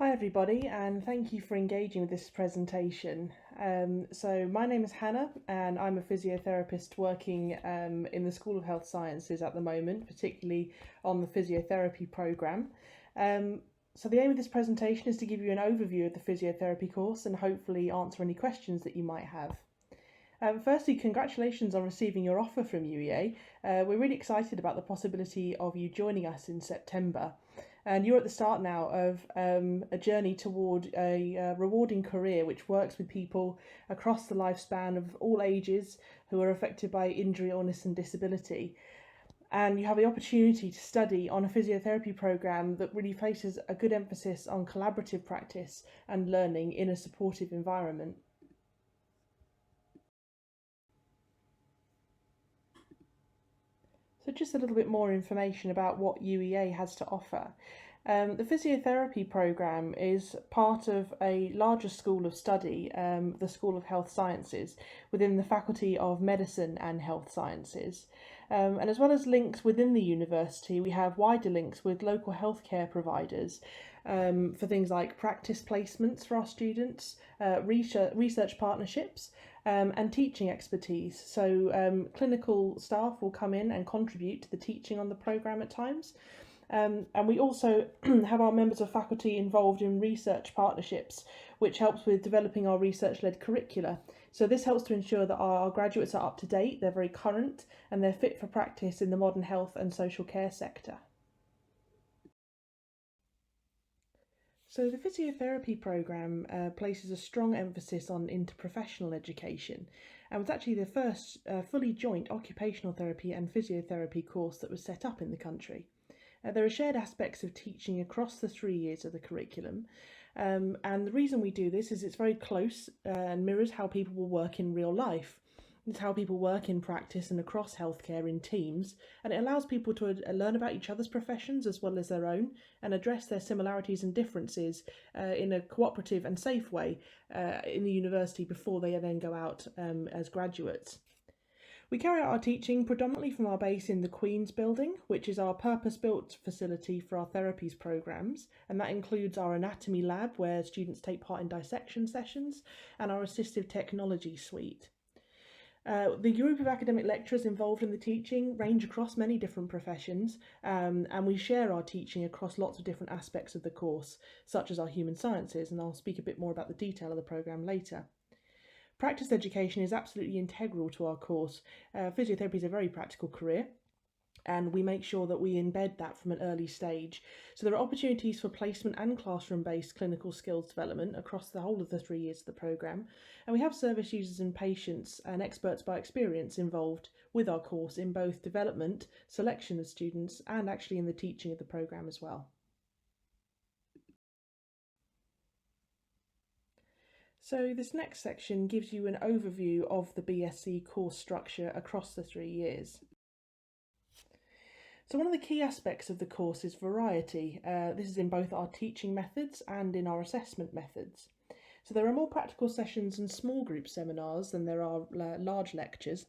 Hi everybody, and thank you for engaging with this presentation. So my name is Hannah and I'm a physiotherapist working in the School of Health Sciences at the moment, particularly on the physiotherapy programme. So the aim of this presentation is to give you an overview of the physiotherapy course and hopefully answer any questions that you might have. Firstly, congratulations on receiving your offer from UEA. We're really excited about the possibility of you joining us in September. And you're at the start now of a journey toward a rewarding career which works with people across the lifespan of all ages who are affected by injury, illness and disability. And you have the opportunity to study on a physiotherapy programme that really places a good emphasis on collaborative practice and learning in a supportive environment. So just a little bit more information about what UEA has to offer. The physiotherapy programme is part of a larger school of study, the School of Health Sciences, within the Faculty of Medicine and Health Sciences. And as well as links within the university, we have wider links with local healthcare providers for things like practice placements for our students, research partnerships, and teaching expertise. So clinical staff will come in and contribute to the teaching on the programme at times. And we also have our members of faculty involved in research partnerships, which helps with developing our research-led curricula. So this helps to ensure that our graduates are up to date, they're very current, and they're fit for practice in the modern health and social care sector. So the physiotherapy programme places a strong emphasis on interprofessional education and was actually the first fully joint occupational therapy and physiotherapy course that was set up in the country. There are shared aspects of teaching across the 3 years of the curriculum, and the reason we do this is it's very close and mirrors how people will work in real life. It's how people work in practice and across healthcare in teams, and it allows people to learn about each other's professions as well as their own and address their similarities and differences in a cooperative and safe way in the university before they then go out as graduates. We carry out our teaching predominantly from our base in the Queen's Building, which is our purpose-built facility for our therapies programmes, and that includes our anatomy lab where students take part in dissection sessions and our assistive technology suite. The group of academic lecturers involved in the teaching range across many different professions, and we share our teaching across lots of different aspects of the course, such as our human sciences, and I'll speak a bit more about the detail of the programme later. Practice education is absolutely integral to our course. Physiotherapy is a very practical career, and we make sure that we embed that from an early stage. So there are opportunities for placement and classroom-based clinical skills development across the whole of the 3 years of the programme, and we have service users and patients and experts by experience involved with our course in both development, selection of students, and actually in the teaching of the programme as well. So this next section gives you an overview of the BSc course structure across the 3 years. So one of the key aspects of the course is variety. This is in both our teaching methods and in our assessment methods. So there are more practical sessions and small group seminars than there are large lectures.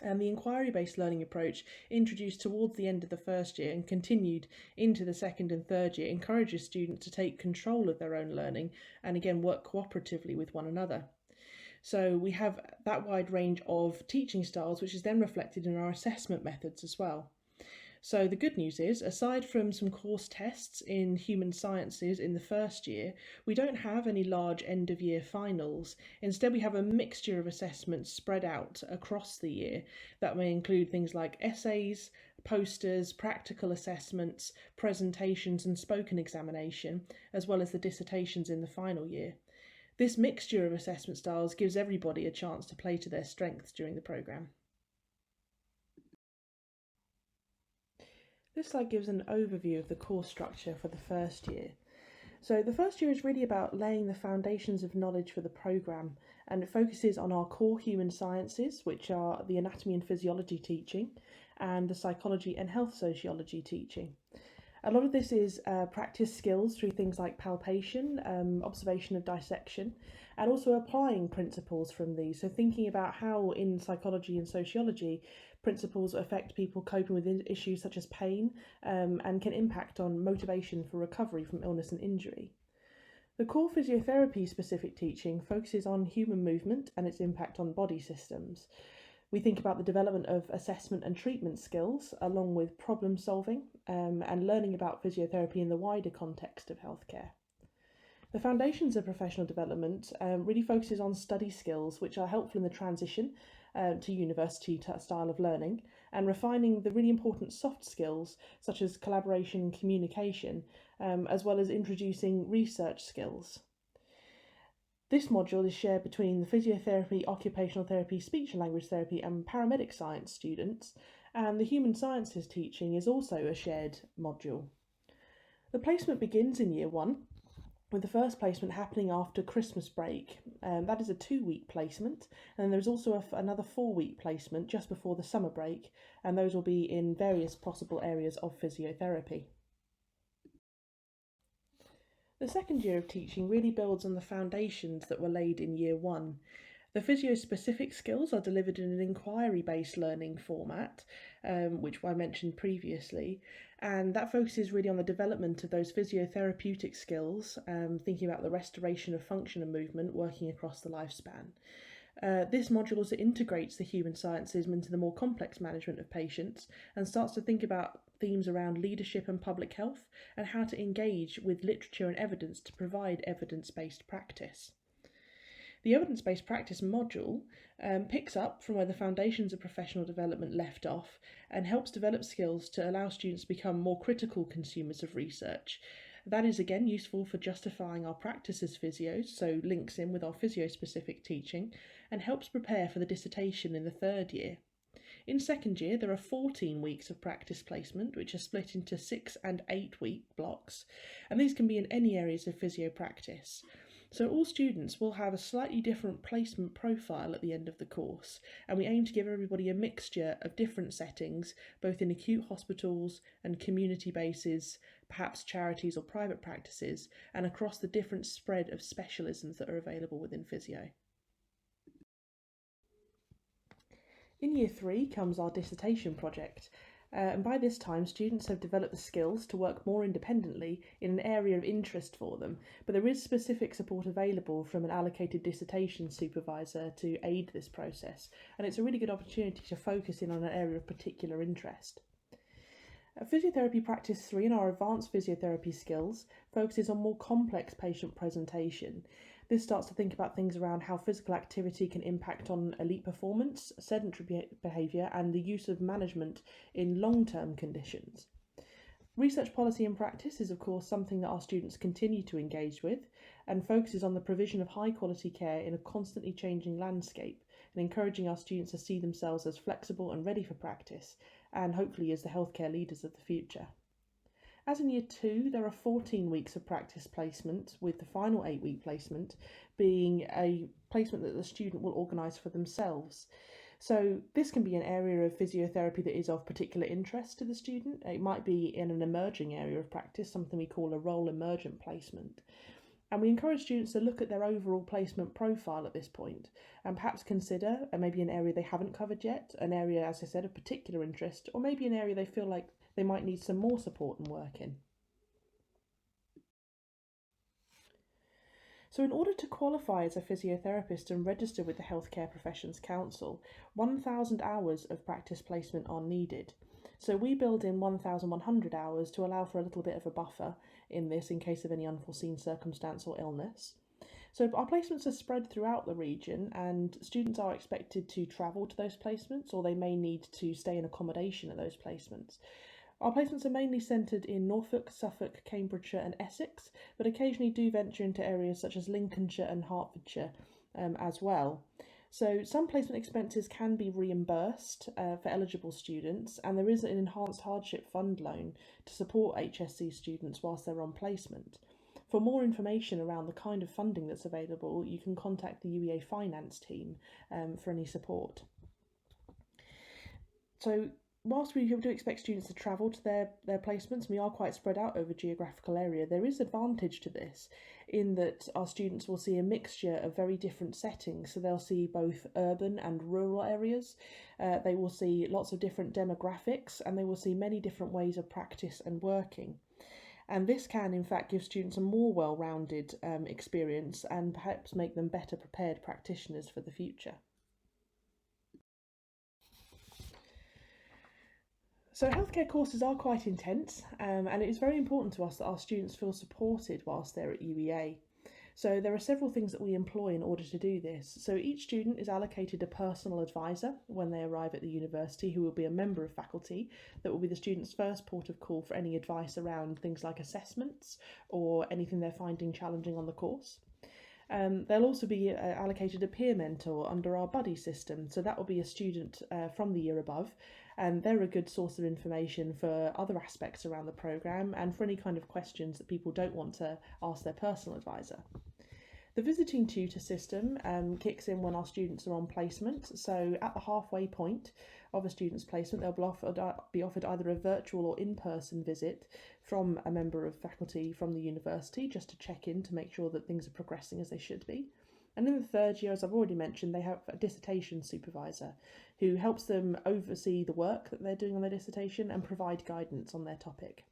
And the inquiry-based learning approach, introduced towards the end of the first year and continued into the second and third year, encourages students to take control of their own learning and again work cooperatively with one another. So we have that wide range of teaching styles, which is then reflected in our assessment methods as well. So the good news is, aside from some course tests in human sciences in the first year, we don't have any large end-of-year finals. Instead, we have a mixture of assessments spread out across the year that may include things like essays, posters, practical assessments, presentations and spoken examination, as well as the dissertations in the final year. This mixture of assessment styles gives everybody a chance to play to their strengths during the programme. This slide gives an overview of the course structure for the first year. So the first year is really about laying the foundations of knowledge for the programme, and it focuses on our core human sciences, which are the anatomy and physiology teaching, and the psychology and health sociology teaching. A lot of this is practice skills through things like palpation, observation of dissection, and also applying principles from these. So thinking about how in psychology and sociology principles affect people coping with issues such as pain and can impact on motivation for recovery from illness and injury. The core physiotherapy specific teaching focuses on human movement and its impact on body systems. We think about the development of assessment and treatment skills, along with problem solving and learning about physiotherapy in the wider context of healthcare. The foundations of professional development really focuses on study skills, which are helpful in the transition to university style of learning, and refining the really important soft skills such as collaboration and communication, as well as introducing research skills. This module is shared between the physiotherapy, occupational therapy, speech and language therapy, and paramedic science students, and the human sciences teaching is also a shared module. The placement begins in year 1, with the first placement happening after Christmas break. That is a 2-week placement, and then there's also another 4-week placement just before the summer break, and those will be in various possible areas of physiotherapy. The second year of teaching really builds on the foundations that were laid in year 1. The physio-specific skills are delivered in an inquiry-based learning format, which I mentioned previously, and that focuses really on the development of those physiotherapeutic skills, thinking about the restoration of function and movement working across the lifespan. This module also integrates the human sciences into the more complex management of patients and starts to think about themes around leadership and public health and how to engage with literature and evidence to provide evidence-based practice. The evidence-based practice module picks up from where the foundations of professional development left off and helps develop skills to allow students to become more critical consumers of research. That is again useful for justifying our practice as physios, so links in with our physio-specific teaching, and helps prepare for the dissertation in the 3rd year. In 2nd year, there are 14 weeks of practice placement, which are split into 6 and 8 week blocks, and these can be in any areas of physio practice. So all students will have a slightly different placement profile at the end of the course, and we aim to give everybody a mixture of different settings, both in acute hospitals and community bases, perhaps charities or private practices, and across the different spread of specialisms that are available within physio. In year 3 comes our dissertation project, and by this time students have developed the skills to work more independently in an area of interest for them, but there is specific support available from an allocated dissertation supervisor to aid this process, and it's a really good opportunity to focus in on an area of particular interest. Physiotherapy Practice 3 in our advanced physiotherapy skills focuses on more complex patient presentation. This starts to think about things around how physical activity can impact on elite performance, sedentary behaviour, and the use of management in long-term conditions. Research policy and practice is of course something that our students continue to engage with and focuses on the provision of high quality care in a constantly changing landscape and encouraging our students to see themselves as flexible and ready for practice and hopefully as the healthcare leaders of the future. As in year 2, there are 14 weeks of practice placement, with the final 8-week placement being a placement that the student will organise for themselves. So this can be an area of physiotherapy that is of particular interest to the student. It might be in an emerging area of practice, something we call a role emergent placement. And we encourage students to look at their overall placement profile at this point and perhaps consider maybe an area they haven't covered yet, an area, as I said, of particular interest, or maybe an area they feel like they might need some more support and work in. So in order to qualify as a physiotherapist and register with the Healthcare Professions Council, 1,000 hours of practice placement are needed. So we build in 1,100 hours to allow for a little bit of a buffer in this in case of any unforeseen circumstance or illness. So our placements are spread throughout the region and students are expected to travel to those placements, or they may need to stay in accommodation at those placements. Our placements are mainly centred in Norfolk, Suffolk, Cambridgeshire and Essex, but occasionally do venture into areas such as Lincolnshire and Hertfordshire as well. So some placement expenses can be reimbursed for eligible students, and there is an enhanced hardship fund loan to support HSC students whilst they're on placement. For more information around the kind of funding that's available, you can contact the UEA finance team for any support. So whilst we do expect students to travel to their placements, we are quite spread out over geographical area, there is advantage to this in that our students will see a mixture of very different settings. So they'll see both urban and rural areas, they will see lots of different demographics, and they will see many different ways of practice and working. And this can, in fact, give students a more well-rounded experience and perhaps make them better prepared practitioners for the future. So healthcare courses are quite intense, and it is very important to us that our students feel supported whilst they're at UEA. So there are several things that we employ in order to do this. So each student is allocated a personal advisor when they arrive at the university, who will be a member of faculty that will be the student's first port of call for any advice around things like assessments or anything they're finding challenging on the course. They'll also be allocated a peer mentor under our buddy system. So that will be a student from the year above, and they're a good source of information for other aspects around the programme and for any kind of questions that people don't want to ask their personal advisor. The visiting tutor system kicks in when our students are on placement. So at the halfway point of a student's placement, they'll be offered either a virtual or in-person visit from a member of faculty from the university, just to check in to make sure that things are progressing as they should be. And in the third year, as I've already mentioned, they have a dissertation supervisor who helps them oversee the work that they're doing on their dissertation and provide guidance on their topic.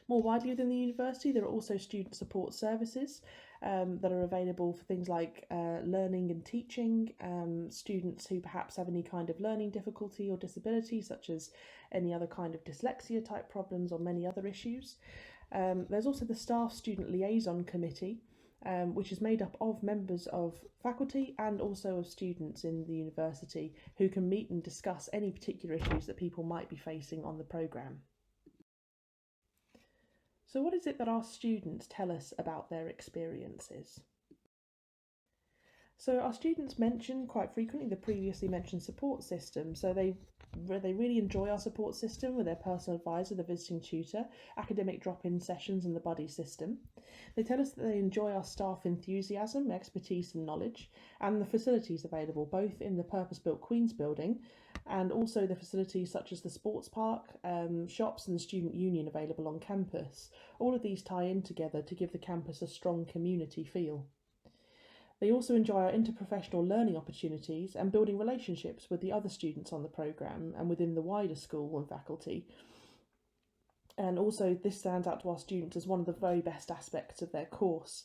More widely within the university, there are also student support services that are available for things like learning and teaching, students who perhaps have any kind of learning difficulty or disability, such as any other kind of dyslexia type problems or many other issues. There's also the Staff Student Liaison Committee, which is made up of members of faculty and also of students in the university who can meet and discuss any particular issues that people might be facing on the programme. So what is it that our students tell us about their experiences? So our students mention quite frequently the previously mentioned support system. So they really enjoy our support system with their personal advisor, the visiting tutor, academic drop-in sessions and the buddy system. They tell us that they enjoy our staff enthusiasm, expertise and knowledge, and the facilities available both in the purpose-built Queen's building and also the facilities such as the sports park, shops and the student union available on campus. All of these tie in together to give the campus a strong community feel. They also enjoy our interprofessional learning opportunities and building relationships with the other students on the programme and within the wider school and faculty. And also this stands out to our students as one of the very best aspects of their course.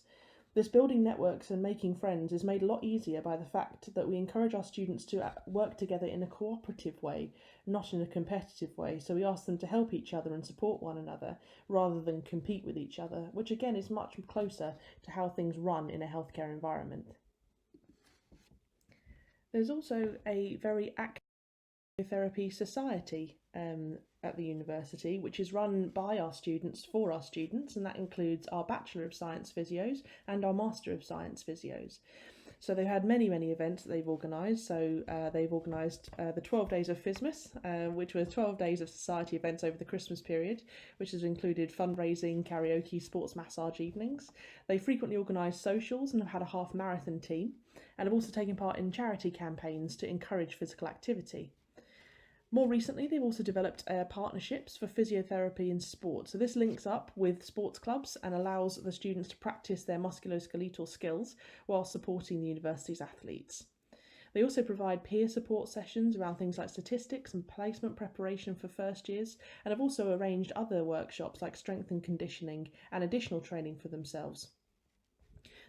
This building networks and making friends is made a lot easier by the fact that we encourage our students to work together in a cooperative way, not in a competitive way. So we ask them to help each other and support one another rather than compete with each other, which again is much closer to how things run in a healthcare environment. There's also a very active physiotherapy society at the university, which is run by our students for our students, and that includes our Bachelor of Science physios and our Master of Science physios. So they've had many events that they've organised. So they've organised the 12 Days of Phismas, which were 12 days of society events over the Christmas period, which has included fundraising, karaoke, sports massage evenings. They frequently organise socials and have had a half marathon team, and have also taken part in charity campaigns to encourage physical activity. More recently, they've also developed partnerships for physiotherapy in sport. So this links up with sports clubs and allows the students to practice their musculoskeletal skills while supporting the university's athletes. They also provide peer support sessions around things like statistics and placement preparation for first years, and have also arranged other workshops like strength and conditioning and additional training for themselves.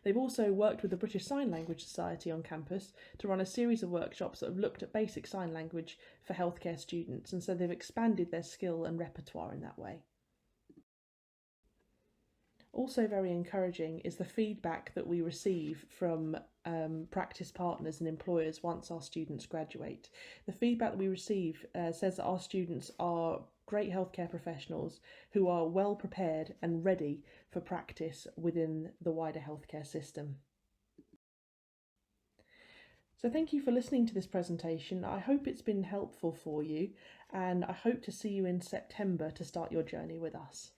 They've also worked with the British Sign Language Society on campus to run a series of workshops that have looked at basic sign language for healthcare students, and so they've expanded their skill and repertoire in that way. Also very encouraging is the feedback that we receive from practice partners and employers once our students graduate. The feedback that we receive says that our students are great healthcare professionals who are well prepared and ready for practice within the wider healthcare system. So thank you for listening to this presentation. I hope it's been helpful for you, and I hope to see you in September to start your journey with us.